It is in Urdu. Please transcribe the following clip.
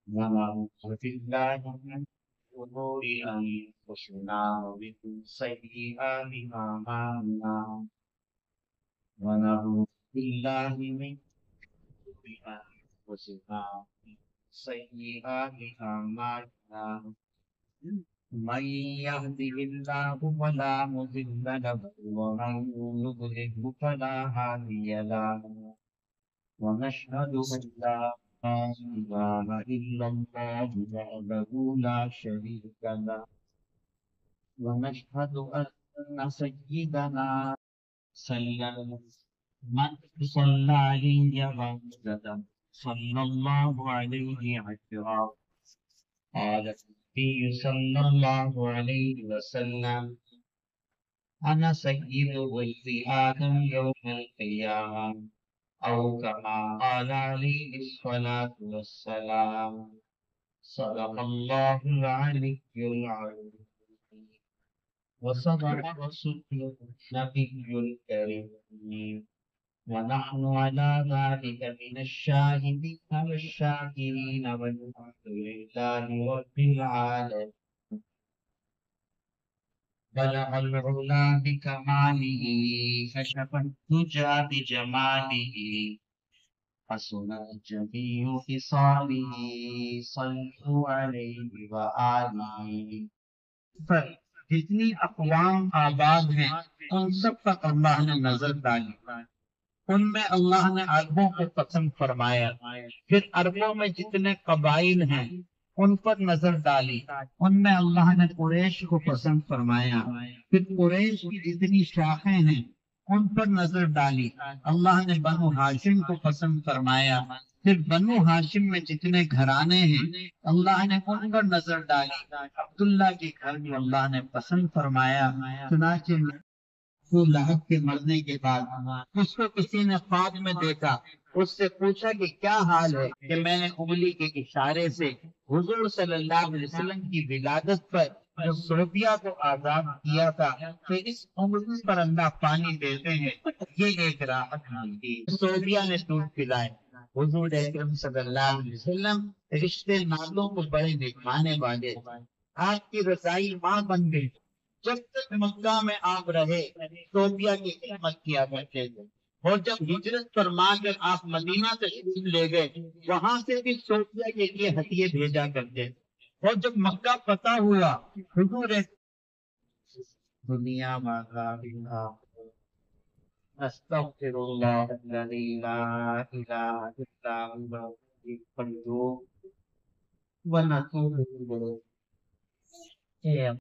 ونعوذ بالله من شرور أنفسنا ومن سيئات أعمالنا ونعوذ بالله من شرور أنفسنا ومن سيئات أعمالنا من يهده الله فلا مضل له ومن يضلل فلا هادي له ونشهد أن لا إله إلا الله وحده لا شريك له ونشهد أن سيدنا من صلى عليه وسلم صلى الله عليه عشرا قال النبي صلى الله عليه وسلم أنا سيد ولد آدم يوم القيامة أو كما قال عليه الصلاة والسلام صدق الله العلي العظيم وصدق رسوله النبي الكريم ونحن على ذلك من الشاهدين والشاكرين والحمد لله رب العالمين بلغ العلا بكماله كشف الدجى بجماله حسن جميع خصاله صلوا عليه وآله پر جتنی اقوام آباد ہیں ان سب پر اللہ نے نظر ڈالی ان میں اللہ نے عربوں کو پسند فرمایا پھر عربوں میں جتنے قبائل ہیں ان پر نظر ڈالی ان میں اللہ نے قریش کو پسند فرمایا پھر قریش کی جتنی شاخیں ہیں ان پر نظر ڈالی اللہ نے بنو ہاشم کو پسند فرمایا پھر بنو ہاشم میں جتنے گھرانے ہیں اللہ نے ان پر نظر ڈالی عبداللہ کے گھر کو اللہ نے پسند فرمایا چنانچہ لہب کے مرنے کے بعد اس کو کسی نے خواب میں دیکھا اس سے پوچھا کہ کیا حال ہے کہ میں نے انگلی کے اشارے سے حضور صلی اللہ علیہ وسلم کی ولادت پر جو صوفیہ کو آزاد کیا تھا کہ اس انگلی پر اللہ پانی دیتے ہیں یہ ایک راحت ملتی صوفیہ نے دودھ پلائے حضور اکرم صلی اللہ علیہ وسلم رشتے نازوں کو بڑے نبھانے والے آپ کی رضائی ماں بن گئی جب تک مکہ میں آپ رہے صوفیہ کی خدمت کیا کرتے تھے اور جب ہجرت فرما کر آپ مدینہ تشریف لے گئے وہاں سے بھی صوفیہ کے لیے ہدیے بھیجا کرتے تھے اور جب مکہ فتح ہوا حضور دنیا استغفر اللہ الذی لا الہ الا هو القیوم ونتوب الیہ